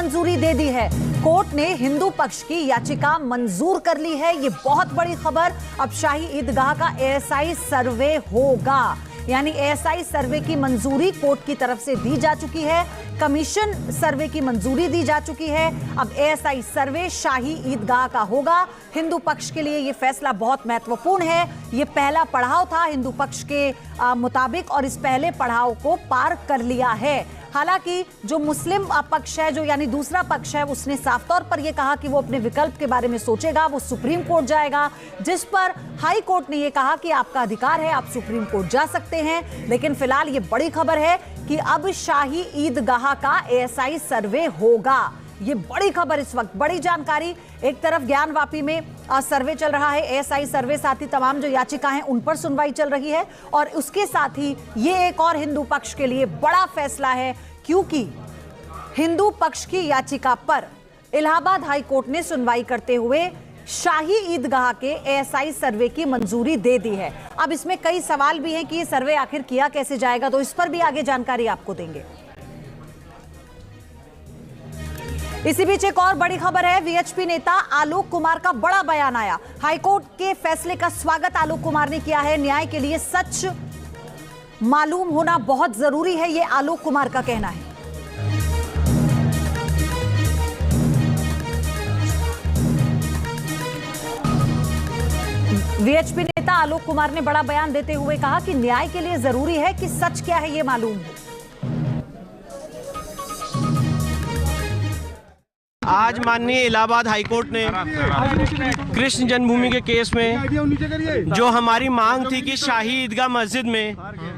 मंजूरी दे दी है। कोर्ट ने हिंदू पक्ष की याचिका मंजूर कर ली है। ये बहुत बड़ी खबर। अब शाही ईदगाह का एएसआई सर्वे होगा, यानी एएसआई सर्वे की मंजूरी कोर्ट की तरफ से दी जा चुकी है। कमीशन सर्वे की मंजूरी दी जा चुकी है। अब एएसआई सर्वे शाही ईदगाह का होगा। हिंदू पक्ष के लिए यह फैसला बहुत महत्वपूर्ण है। यह पहला पड़ाव था हिंदू पक्ष के मुताबिक, और इस पहले पड़ाव को पार कर लिया है। हालांकि जो मुस्लिम पक्ष है, जो यानी दूसरा पक्ष है, उसने साफ तौर पर यह कहा कि वो अपने विकल्प के बारे में सोचेगा। वो सुप्रीम कोर्ट जाएगा, जिस पर हाई कोर्ट ने यह कहा कि आपका अधिकार है, आप सुप्रीम कोर्ट जा सकते हैं। लेकिन फिलहाल ये बड़ी खबर है कि अब शाही ईदगाह का एएसआई सर्वे होगा। ये बड़ी खबर, इस वक्त बड़ी जानकारी। एक तरफ ज्ञानवापी में सर्वे चल रहा है, एएसआई सर्वे, साथ ही तमाम जो याचिका हैं उन पर सुनवाई चल रही है, और उसके साथ ही ये एक और हिंदू पक्ष के लिए बड़ा फैसला है, क्योंकि हिंदू पक्ष की याचिका पर इलाहाबाद हाई कोर्ट ने सुनवाई करते हुए शाही ईदगाह के एएसआई सर्वे की मंजूरी दे दी है। अब इसमें कई सवाल भी हैं कि ये सर्वे आखिर किया कैसे जाएगा, तो इस पर भी आगे जानकारी आपको देंगे। इसी बीच एक और बड़ी खबर है। वीएचपी नेता आलोक कुमार का बड़ा बयान आया। हाईकोर्ट के फैसले का स्वागत आलोक कुमार ने किया है। न्याय के लिए सच मालूम होना बहुत जरूरी है, यह आलोक कुमार का कहना है। वीएचपी नेता आलोक कुमार ने बड़ा बयान देते हुए कहा कि न्याय के लिए जरूरी है कि सच क्या है यह मालूम हो। आज माननीय इलाहाबाद हाईकोर्ट ने कृष्ण जन्मभूमि के केस में जो हमारी मांग थी कि शाही ईदगाह मस्जिद में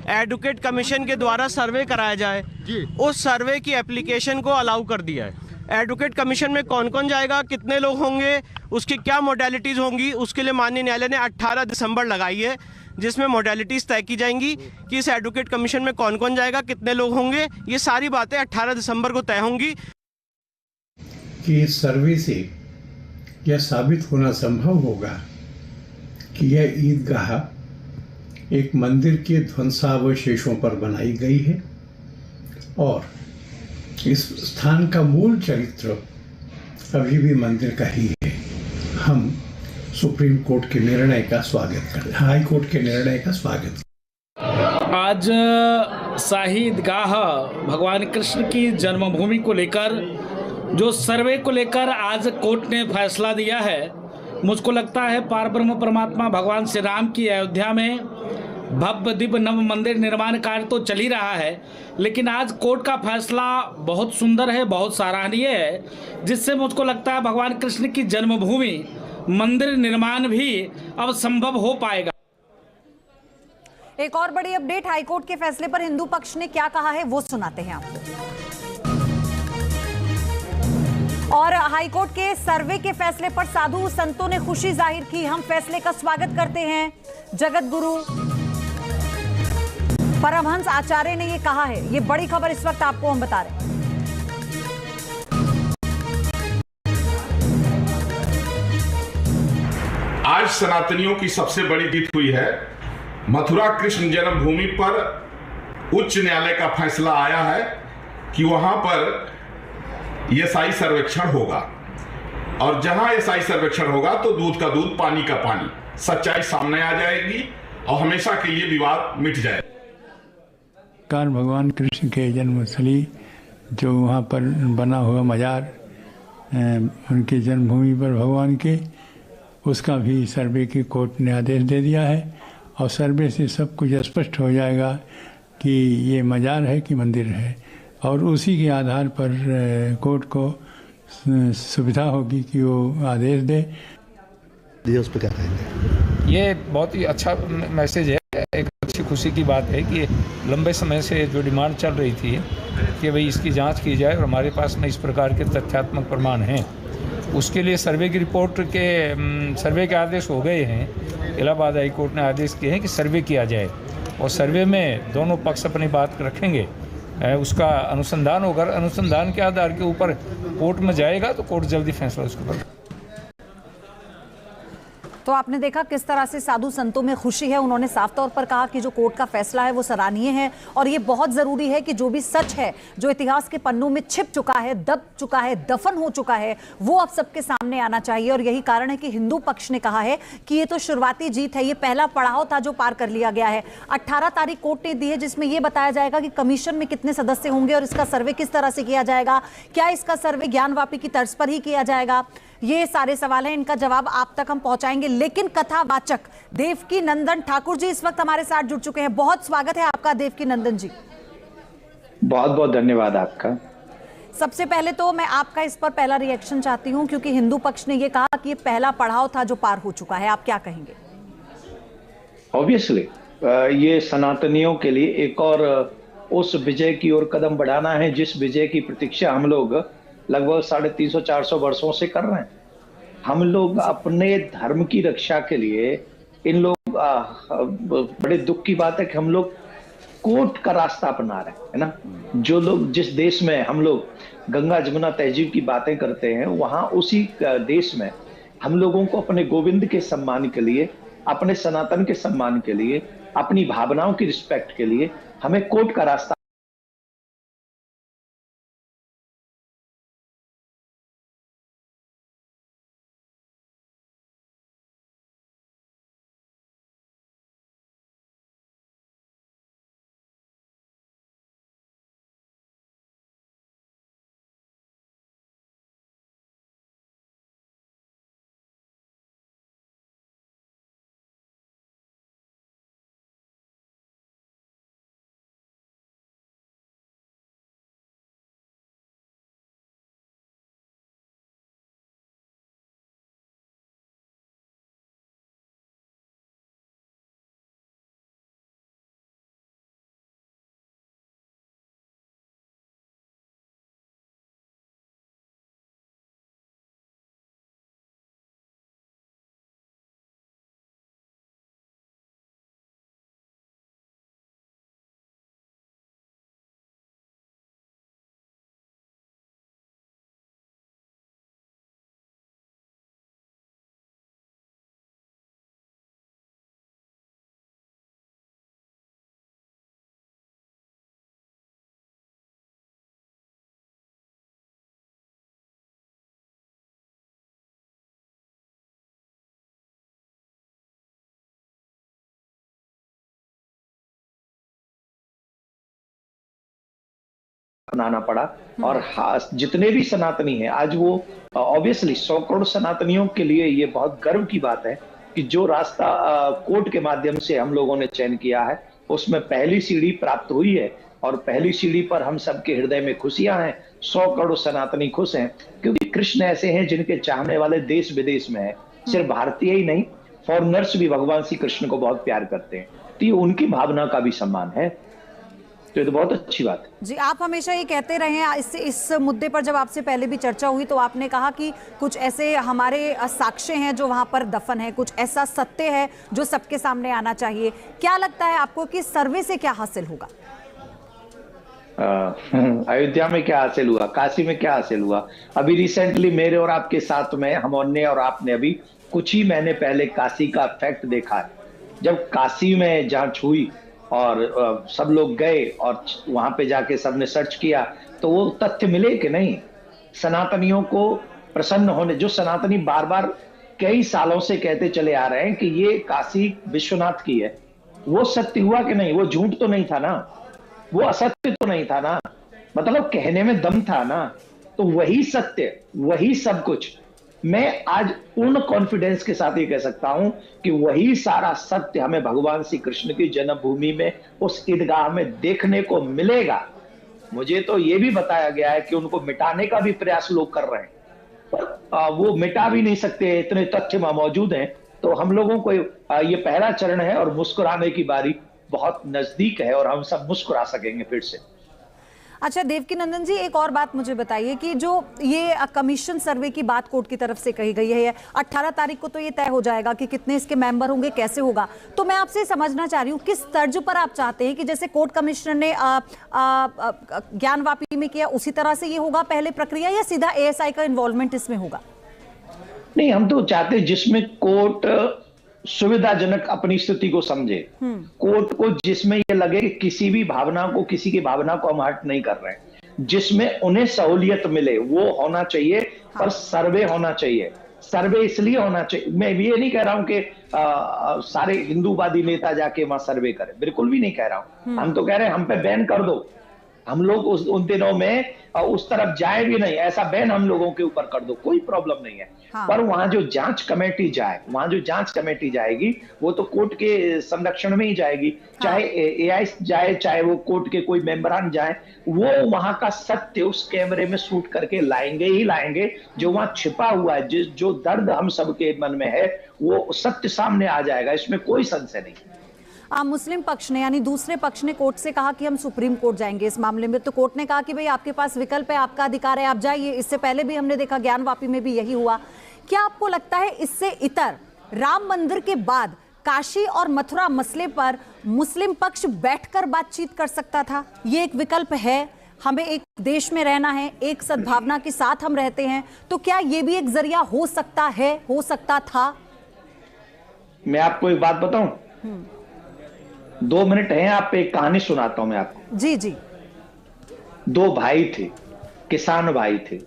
एडवोकेट कमीशन के द्वारा सर्वे कराया जाए, उस सर्वे की एप्लीकेशन को अलाउ कर दिया है। एडवोकेट कमीशन में कौन कौन जाएगा, कितने लोग होंगे, उसकी क्या मोडेलिटीज़ होंगी, उसके लिए माननीय न्यायालय ने 18 दिसंबर लगाई है, जिसमें मोडेलिटीज़ तय की जाएंगी कि इस एडवोकेट कमीशन में कौन कौन जाएगा, कितने लोग होंगे। ये सारी बातें 18 दिसंबर को तय होंगी। कि इस सर्वे से यह साबित होना संभव होगा कि यह ईदगाह एक मंदिर के ध्वंसावशेषों पर बनाई गई है, और इस स्थान का मूल चरित्र अभी भी मंदिर का ही है। हम सुप्रीम कोर्ट के निर्णय का स्वागत करते हैं, हाई कोर्ट के निर्णय का स्वागत। आज शाही ईदगाह भगवान कृष्ण की जन्मभूमि को लेकर जो सर्वे को लेकर आज कोर्ट ने फैसला दिया है, मुझको लगता है पारब्रह्म परमात्मा भगवान श्री राम की अयोध्या में भव्य दिव्य नव मंदिर निर्माण कार्य तो चल ही रहा है, लेकिन आज कोर्ट का फैसला बहुत सुंदर है, बहुत सराहनीय है, जिससे मुझको लगता है भगवान कृष्ण की जन्मभूमि मंदिर निर्माण भी अब संभव हो पाएगा। एक और बड़ी अपडेट, हाईकोर्ट के फैसले पर हिंदू पक्ष ने क्या कहा है वो सुनाते हैं आपको। और हाईकोर्ट के सर्वे के फैसले पर साधु संतों ने खुशी जाहिर की। हम फैसले का स्वागत करते हैं। जगत गुरु परमहंस आचार्य ने यह कहा है। ये बड़ी खबर इस वक्त आपको हम बता रहे हैं। आज सनातनियों की सबसे बड़ी जीत हुई है। मथुरा कृष्ण जन्मभूमि पर उच्च न्यायालय का फैसला आया है कि वहां पर एएसआई सर्वेक्षण होगा, और जहां एएसआई सर्वेक्षण होगा तो दूध का दूध पानी का पानी, सच्चाई सामने आ जाएगी और हमेशा के लिए विवाद मिट जाएगा। कारण भगवान कृष्ण के जन्मस्थली जो वहाँ पर बना हुआ मजार उनकी जन्मभूमि पर भगवान के, उसका भी सर्वे की कोर्ट ने आदेश दे दिया है, और सर्वे से सब कुछ स्पष्ट हो जाएगा कि ये मजार है कि मंदिर है, और उसी के आधार पर कोर्ट को सुविधा होगी कि वो आदेश दे। उस पर क्या कहेंगे? ये बहुत ही अच्छा मैसेज है, एक अच्छी खुशी की बात है कि लंबे समय से जो डिमांड चल रही थी कि भाई इसकी जांच की जाए, और हमारे पास में इस प्रकार के तथ्यात्मक प्रमाण हैं, उसके लिए सर्वे की रिपोर्ट के सर्वे के आदेश हो गए हैं। इलाहाबाद हाई कोर्ट ने आदेश किए हैं कि सर्वे किया जाए, और सर्वे में दोनों पक्ष अपनी बात रखेंगे, उसका अनुसंधान होगा। अनुसंधान के आधार के ऊपर कोर्ट में जाएगा तो कोर्ट जल्दी फैसला उसके ऊपर। तो आपने देखा किस तरह से साधु संतों में खुशी है। उन्होंने साफ तौर पर कहा कि जो कोर्ट का फैसला है वो सराहनीय है और ये बहुत जरूरी है कि जो भी सच है, जो इतिहास के पन्नों में छिप चुका है, दब चुका है, दफन हो चुका है, वो अब सबके सामने आना चाहिए। और यही कारण है कि हिंदू पक्ष ने कहा है कि ये तो शुरुआती जीत है, ये पहला पड़ाव था जो पार कर लिया गया है। 18 तारीख कोर्ट ने दी है जिसमें यह बताया जाएगा कि कमीशन में कितने सदस्य होंगे और इसका सर्वे किस तरह से किया जाएगा। क्या इसका सर्वे ज्ञानवापी की तर्ज पर ही किया जाएगा? ये सारे सवाल हैं, इनका जवाब आप तक हम पहुंचाएंगे। लेकिन कथावाचक देवकी नंदन ठाकुर जी इस वक्त हमारे साथ जुड़ चुके हैं। बहुत स्वागत है आपका देवकी नंदन जी। बहुत बहुत धन्यवाद आपका। सबसे पहले तो मैं आपका इस पर पहला रिएक्शन चाहती हूं, क्योंकि हिंदू पक्ष ने यह कहा कि ये पहला पड़ाव था जो पार हो चुका है। आप क्या कहेंगे? ऑब्वियसली ये सनातनियों के लिए एक और उस विजय की ओर कदम बढ़ाना है जिस विजय की प्रतीक्षा हम लोग लगभग 350-400 वर्षों से कर रहे हैं। हम लोग अपने धर्म की रक्षा के लिए इन लोग बड़े दुख की बात है कि हम लोग कोर्ट का रास्ता अपना रहे हैं, है ना। जो लोग जिस देश में हम लोग गंगा जमुना तहजीब की बातें करते हैं, वहां उसी देश में हम लोगों को अपने गोविंद के सम्मान के लिए, अपने सनातन के सम्मान के लिए, अपनी भावनाओं की रिस्पेक्ट के लिए हमें कोर्ट का रास्ता अपनाना पड़ा। और जितने भी सनातनी हैं आज, वो ऑब्वियसली 100 करोड़ सनातनियों के लिए ये बहुत गर्व की बात है कि जो रास्ता कोर्ट के माध्यम से हम लोगों ने चयन किया है उसमें पहली सीढ़ी प्राप्त हुई है और पहली सीढ़ी पर हम सबके हृदय में खुशियां हैं। 100 करोड़ सनातनी खुश हैं क्योंकि कृष्ण ऐसे हैं जिनके चाहने वाले देश विदेश में हैं। सिर्फ भारतीय ही नहीं, फॉरेनर्स भी भगवान श्री कृष्ण को बहुत प्यार करते हैं, तो ये उनकी भावना का भी सम्मान है। तो ये तो बहुत अच्छी बात है जी। आप हमेशा ये कहते रहे हैं, इस मुद्दे पर जब आपसे पहले भी चर्चा हुई तो आपने कहा कि कुछ ऐसे हमारे साक्ष्य हैं जो वहां पर दफन है, कुछ ऐसा सत्य है जो सबके सामने आना चाहिए। क्या लगता है आपको कि सर्वे से क्या हासिल होगा? अयोध्या में क्या हासिल हुआ, काशी में क्या हासिल हुआ? अभी रिसेंटली मेरे और आपके साथ में हमने और आपने अभी कुछ ही महीने पहले काशी का फैक्ट देखा है। जब काशी में जांच हुई और सब लोग गए और वहां पे जाके सबने सर्च किया तो वो तथ्य मिले कि नहीं। सनातनियों को प्रसन्न होने, जो सनातनी बार बार कई सालों से कहते चले आ रहे हैं कि ये काशी विश्वनाथ की है, वो सत्य हुआ कि नहीं? वो झूठ तो नहीं था ना, वो असत्य तो नहीं था ना, मतलब कहने में दम था ना। तो वही सत्य, वही सब कुछ, मैं आज पूर्ण कॉन्फिडेंस के साथ ये कह सकता हूं कि वही सारा सत्य हमें भगवान श्री कृष्ण की जन्मभूमि में उस ईदगाह में देखने को मिलेगा। मुझे तो ये भी बताया गया है कि उनको मिटाने का भी प्रयास लोग कर रहे हैं, पर वो मिटा भी नहीं सकते, इतने तथ्य मौजूद हैं। तो हम लोगों को ये पहला चरण है और मुस्कुराने की बारी बहुत नजदीक है और हम सब मुस्कुरा सकेंगे फिर से। अच्छा देवकी नंदन जी, एक और बात मुझे बताइए कि जो ये कमीशन सर्वे की बात कोर्ट की तरफ से कही गई है, 18 तारीख को तो ये तय हो जाएगा कि कितने इसके मेंबर होंगे, कैसे होगा। तो मैं आपसे समझना चाह रही हूँ किस तर्ज पर आप चाहते हैं कि जैसे कोर्ट कमिश्नर ने ज्ञानवापी में किया उसी तरह से ये होगा पहले प्रक्रिया, या सीधा ASI का इन्वॉल्वमेंट इसमें होगा? नहीं, हम तो चाहते जिसमें कोर्ट सुविधाजनक अपनी स्थिति को समझे। कोर्ट को जिसमें ये लगे कि किसी भी भावना को, किसी की भावना को हम हर्ट नहीं कर रहे हैं, जिसमें उन्हें सहूलियत मिले वो होना चाहिए। पर सर्वे होना चाहिए। सर्वे इसलिए होना चाहिए, मैं ये नहीं कह रहा हूं कि सारे हिंदूवादी नेता जाके वहां सर्वे करें, बिल्कुल भी नहीं कह रहा हूं। हम तो कह रहे हैं हम पे बैन कर दो, हम लोग उन दिनों में उस तरफ जाए भी नहीं, ऐसा बैन हम लोगों के ऊपर कर दो, कोई प्रॉब्लम नहीं है। हाँ। पर वहां जो जांच कमेटी जाएगी वो तो कोर्ट के संरक्षण में ही जाएगी। चाहे एआई जाए, चाहे वो कोर्ट के कोई मेंबरान जाए, वो वहां का सत्य उस कैमरे में शूट करके लाएंगे। जो वहां छिपा हुआ है, जो दर्द हम सबके मन में है, वो सत्य सामने आ जाएगा, इसमें कोई संशय नहीं। मुस्लिम पक्ष ने यानी दूसरे पक्ष ने कोर्ट से कहा कि हम सुप्रीम कोर्ट जाएंगे इस मामले में, तो कोर्ट ने कहा कि भाई आपके पास विकल्प है, आपका अधिकार है, आप जाइए। इससे पहले भी हमने देखा ज्ञानवापी में भी यही हुआ। क्या आपको लगता है इससे इतर राम मंदिर के बाद काशी और मथुरा मसले पर मुस्लिम पक्ष बैठकर बातचीत कर सकता था? ये एक विकल्प है, हमें एक देश में रहना है, एक सद्भावना के साथ हम रहते हैं, तो क्या ये भी एक जरिया हो सकता है, हो सकता था? मैं आपको एक बात बताऊं, 2 मिनट हैं, आप पे एक कहानी सुनाता हूं मैं आपको। जी जी। 2 भाई थे, किसान भाई थे,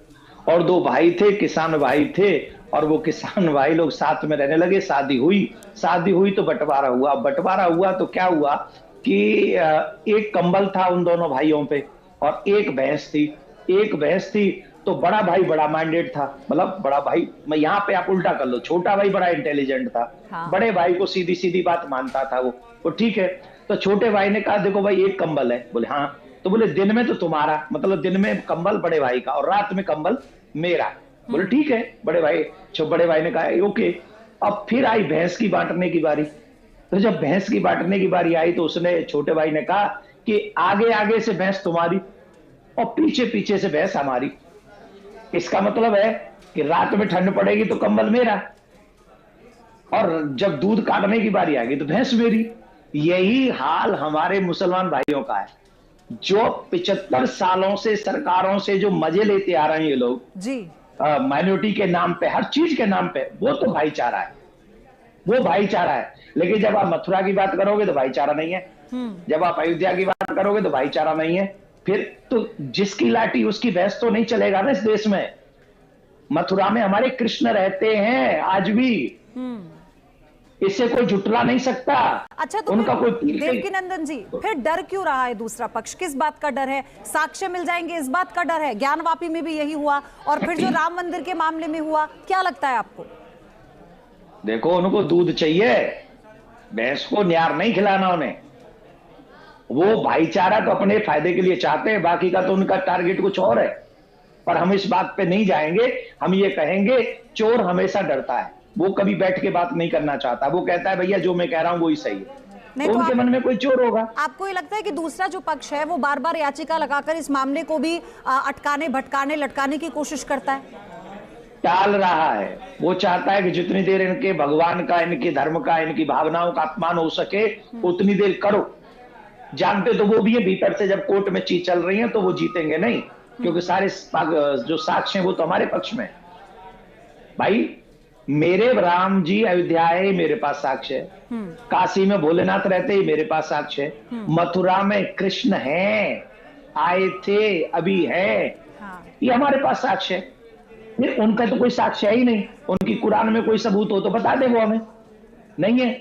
और 2 भाई थे, किसान भाई थे, और वो किसान भाई लोग साथ में रहने लगे। शादी हुई तो बंटवारा हुआ तो क्या हुआ कि एक कंबल था उन दोनों भाइयों पे, और एक भैंस थी। तो बड़ा भाई बड़ा माइंडेड था, मतलब बड़ा भाई, मैं यहाँ पे आप उल्टा कर लो, छोटा भाई बड़ा इंटेलिजेंट था। हाँ। बड़े भाई को सीधी सीधी बात मानता था वो ठीक है। तो छोटे भाई ने कहा देखो भाई एक कंबल है। बोले हाँ। तो बोले दिन में तो तुम्हारा, मतलब दिन में कंबल बड़े भाई का और रात में कंबल मेरा। बोले ठीक है। बड़े भाई ने कहा ओके। अब फिर आई भैंस की बांटने की बारी। तो जब भैंस की बांटने की बारी आई तो उसने, छोटे भाई ने कहा कि आगे आगे से भैंस तुम्हारी और पीछे पीछे से भैंस हमारी। इसका मतलब है कि रात में ठंड पड़ेगी तो कंबल मेरा, और जब दूध काटने की बारी आएगी तो भैंस मेरी। यही हाल हमारे मुसलमान भाइयों का है, जो 75 सालों से सरकारों से जो मजे लेते आ रहे हैं ये लोग जी, माइनॉरिटी के नाम पे, हर चीज के नाम पे, वो तो भाईचारा है, वो भाईचारा है। लेकिन जब आप मथुरा की बात करोगे तो भाईचारा नहीं है, जब आप अयोध्या की बात करोगे तो भाईचारा नहीं है। फिर तो जिसकी लाठी उसकी भैंस तो नहीं चलेगा ना इस देश में। मथुरा में हमारे कृष्ण रहते हैं आज भी, इससे कोई झुटला नहीं सकता। अच्छा, तो उनका कोई देवकीनंदन जी, फिर डर क्यों रहा है दूसरा पक्ष? किस बात का डर है? साक्ष्य मिल जाएंगे इस बात का डर है? ज्ञानवापी में भी यही हुआ, और फिर जो राम मंदिर के मामले में हुआ, क्या लगता है आपको? देखो, उनको दूध चाहिए, भैंस को न्यार नहीं खिलाना उन्हें। वो भाईचारा तो अपने फायदे के लिए चाहते हैं, बाकी का तो उनका टारगेट कुछ और है। पर हम इस बात पे नहीं जाएंगे। हम ये कहेंगे चोर हमेशा डरता है, वो कभी बैठ के बात नहीं करना चाहता। वो कहता है भैया जो मैं कह रहा हूं वही सही है, तो उनके मन में कोई चोर होगा। आपको ये लगता है कि दूसरा जो पक्ष है वो बार बार याचिका लगाकर इस मामले को भी अटकाने, भटकाने, लटकाने की कोशिश करता है, टाल रहा है? वो चाहता है कि जितनी देर इनके भगवान का, इनके धर्म का, इनकी भावनाओं का अपमान हो सके उतनी देर करो। जानते तो वो भी है भीतर से, जब कोर्ट में चीज चल रही है तो वो जीतेंगे नहीं, क्योंकि सारे जो साक्ष्य हैं वो तो हमारे पक्ष में। भाई मेरे राम जी अयोध्या है, मेरे पास साक्ष्य है। काशी में भोलेनाथ रहते ही मेरे पास साक्ष्य है। मथुरा में कृष्ण हैं, आए थे, अभी है, ये हमारे पास साक्ष्य है। फिर उनका तो कोई साक्ष्य ही नहीं। उनकी कुरान में कोई सबूत हो तो बता दे, वो हमें नहीं है।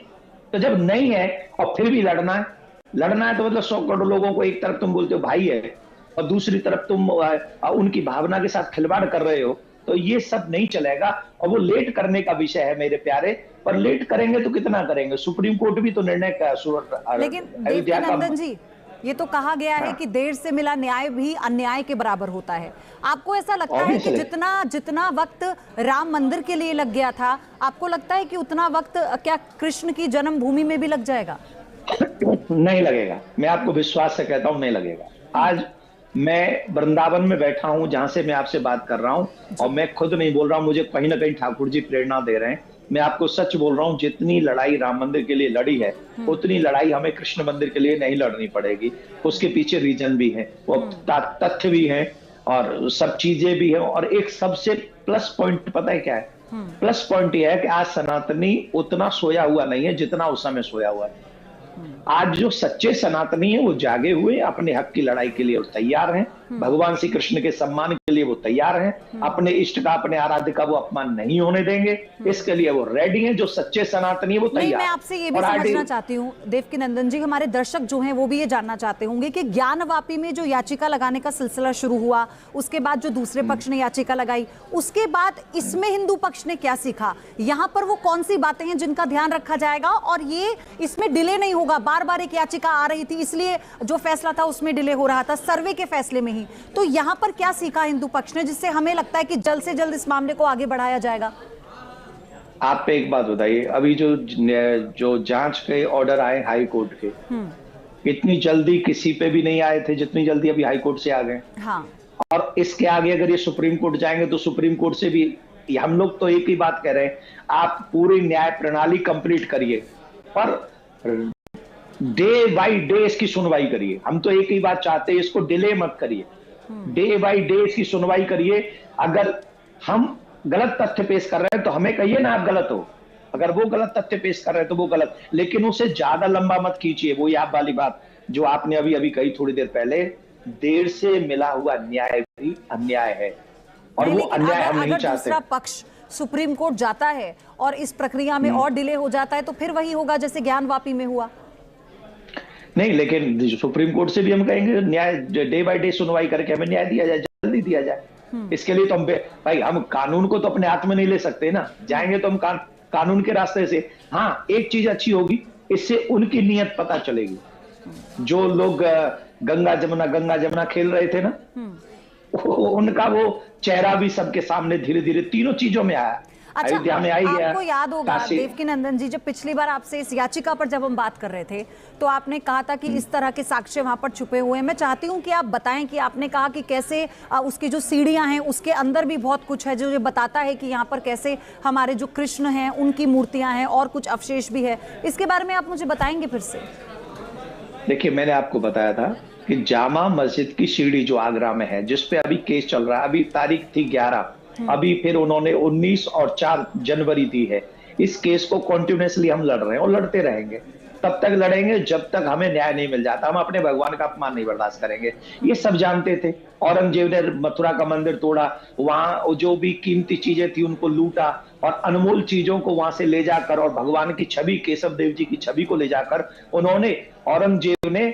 तो जब नहीं है और फिर भी लड़ना है तो मतलब 100 करोड़ लोगों को एक तरफ तुम बोलते हो भाई है और दूसरी तरफ तुम उनकी भावना के साथ खिलवाड़ कर रहे हो, तो ये सब नहीं चलेगा। और वो लेट करने का विषय है मेरे प्यारे, पर लेट करेंगे तो कितना करेंगे? सुप्रीम कोर्ट भी तो निर्णय का, लेकिन देवकीनंदन जी, ये तो कहा गया है कि देर से मिला न्याय भी अन्याय के बराबर होता है। आपको ऐसा लगता है कि जितना वक्त राम मंदिर के लिए लग गया था, आपको लगता है कि उतना वक्त क्या कृष्ण की जन्मभूमि में भी लग जाएगा? नहीं लगेगा, मैं आपको विश्वास से कहता हूं, नहीं लगेगा। आज मैं वृंदावन में बैठा हूं, जहां से मैं आपसे बात कर रहा हूं, और मैं खुद नहीं बोल रहा हूं, मुझे कहीं ना कहीं ठाकुर जी प्रेरणा दे रहे हैं। मैं आपको सच बोल रहा हूं, जितनी लड़ाई राम मंदिर के लिए लड़ी है उतनी लड़ाई हमें कृष्ण मंदिर के लिए नहीं लड़नी पड़ेगी। उसके पीछे रीजन भी है, वो तथ्य भी है। और सब चीजें भी हैं। और एक सबसे प्लस पॉइंट पता है क्या है? प्लस पॉइंट यह है कि आज सनातनी उतना सोया हुआ नहीं है जितना उस समय सोया हुआ है। आज जो सच्चे सनातनी है वो जागे हुए, अपने हक की लड़ाई के लिए वो तैयार हैं, भगवान श्री कृष्ण के सम्मान के लिए वो तैयार हैं, अपने इष्ट का, अपने आराध्य का वो अपमान नहीं होने देंगे, इसके लिए वो रेडी हैं। जो सच्चे सनातनी है वो नहीं, तैयार। मैं आपसे ये भी समझना चाहती हूँ देवकीनंदन जी, हमारे दर्शक जो हैं वो भी ये जानना चाहते होंगे कि ज्ञानवापी में जो याचिका लगाने का सिलसिला शुरू हुआ, उसके बाद जो दूसरे पक्ष ने याचिका लगाई, उसके बाद इसमें हिंदू पक्ष ने क्या सीखा? यहाँ पर वो कौन सी बातें हैं जिनका ध्यान रखा जाएगा और ये इसमें डिले नहीं होगा? बार बार एक याचिका आ रही थी, इसलिए जो फैसला था उसमें डिले हो रहा था, सर्वे के फैसले में ही। तो यहाँ पर क्या सीखा हिंदू पक्ष ने जिससे हमें लगता है कि जल्द से जल्द इस मामले को आगे बढ़ाया जाएगा? आप पे एक बात बताइए, अभी जो जांच के ऑर्डर आए हाई कोर्ट के, इतनी जल्दी किसी पे भी नहीं आए थे जितनी जल्दी अभी हाई कोर्ट से आ गए। हाँ। और इसके आगे अगर ये सुप्रीम कोर्ट जाएंगे तो सुप्रीम कोर्ट से भी हम लोग तो एक ही बात कह रहे हैं, आप पूरी न्याय प्रणाली कंप्लीट करिए पर डे बाय डे इसकी सुनवाई करिए। हम तो एक ही बात चाहते हैं, इसको डिले मत करिए, डे बाय डे इसकी सुनवाई करिए। अगर हम गलत तथ्य पेश कर रहे हैं तो हमें कहिए ना आप गलत हो, अगर वो गलत तथ्य पेश कर रहे हैं तो वो गलत, लेकिन उसे ज्यादा लंबा मत खींचिए। वो आप वाली बात जो आपने अभी अभी कही थोड़ी देर पहले, देर से मिला हुआ न्याय भी अन्याय है और वो अन्याय हम नहीं चाहते। दूसरा पक्ष सुप्रीम कोर्ट जाता है और इस प्रक्रिया में और डिले हो जाता है तो फिर वही होगा जैसे ज्ञानवापी में हुआ। नहीं, लेकिन सुप्रीम कोर्ट से भी हम कहेंगे न्याय डे बाय डे सुनवाई करके हमें न्याय दिया जाए, जल्दी दिया जाए। इसके लिए तो हम भाई हम कानून को तो अपने हाथ में नहीं ले सकते ना, जाएंगे तो हम कानून के रास्ते से। हाँ, एक चीज अच्छी होगी, इससे उनकी नीयत पता चलेगी। जो लोग गंगा जमुना खेल रहे थे ना, उनका वो चेहरा भी सबके सामने धीरे धीरे तीनों चीजों में आया। अच्छा, अयोध्या में आई गया। आपको याद होगा देवकीनंदन जी, जब पिछली बार आपसे इस याचिका पर जब हम बात कर रहे थे तो आपने कहा था कि इस तरह के साक्ष्य वहां पर छुपे हुए हैं। मैं चाहती हूं कि आप बताएं कि आपने कहा कि कैसे उसकी जो सीढ़ियां हैं उसके अंदर भी बहुत कुछ है जो ये बताता है कि यहाँ पर कैसे हमारे जो कृष्ण हैं उनकी मूर्तियां हैं और कुछ अवशेष भी है। इसके बारे में आप मुझे बताएंगे फिर से? देखिए, मैंने आपको बताया था कि जामा मस्जिद की सीढ़ी जो आगरा में है, जिसपे अभी केस चल रहा है, अभी तारीख थी 11, अभी फिर उन्होंने 19 और 4 जनवरी दी है। इस केस को कॉन्टिन्यूसली हम लड़ रहे हैं और लड़ते रहेंगे, तब तक लड़ेंगे जब तक हमें न्याय नहीं मिल जाता। हम अपने भगवान का अपमान नहीं बर्दाश्त करेंगे, ये सब जानते थे। औरंगजेब ने मथुरा का मंदिर तोड़ा, वहां जो भी कीमती चीजें थी उनको लूटा और अनमोल चीजों को वहां से ले जाकर और भगवान की छवि, केशव देव जी की छवि को ले जाकर उन्होंने, औरंगजेब ने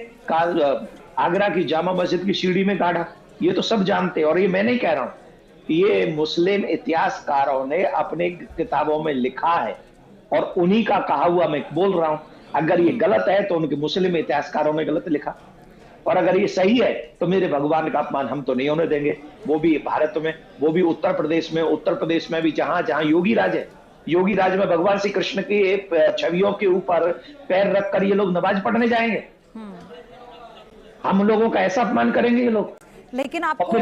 आगरा की जामा मस्जिद की सीढ़ी में गाड़ा। ये तो सब जानते हैं और ये मैं नहीं कह रहा हूं, ये मुस्लिम इतिहासकारों ने अपने किताबों में लिखा है और उन्हीं का कहा हुआ मैं बोल रहा हूं। अगर ये गलत है तो उनके मुस्लिम इतिहासकारों ने गलत लिखा, और अगर ये सही है तो मेरे भगवान का अपमान हम तो नहीं होने देंगे। वो भी भारत में, वो भी उत्तर प्रदेश में भी जहां जहां योगी राज है, योगी राज में भगवान श्री कृष्ण की छवियों के ऊपर पैर रखकर ये लोग नमाज पढ़ने जाएंगे। हम लोगों का ऐसा अपमान करेंगे ये लोग। लेकिन आपको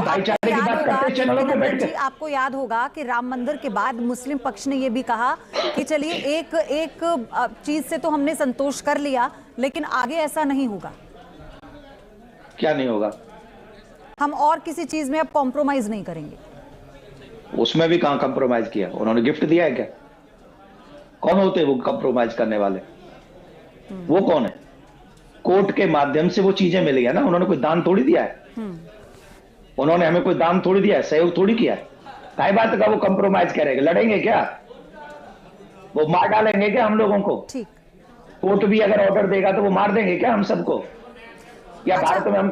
याद होगा कि राम मंदिर के बाद मुस्लिम पक्ष ने यह भी कहा कि चलिए एक चीज से तो हमने संतोष कर लिया, लेकिन आगे ऐसा नहीं होगा। क्या नहीं होगा? हम और किसी चीज में अब कॉम्प्रोमाइज नहीं करेंगे। उसमें भी कहां कॉम्प्रोमाइज किया? उन्होंने गिफ्ट दिया है क्या? कौन होते वो कॉम्प्रोमाइज करने वाले? वो कौन है? कोर्ट के माध्यम से वो चीजें मिली है ना, उन्होंने कोई दान थोड़ी दिया है। उन्होंने हमें कोई दान थोड़ी दिया है, सहयोग थोड़ी किया है। काय बात का वो कंप्रोमाइज करेंगे? लड़ेंगे क्या? वो मार डालेंगे क्या हम लोगों को? ठीक, कोर्ट भी अगर ऑर्डर देगा तो वो मार देंगे क्या हम सबको? या भारत में हमको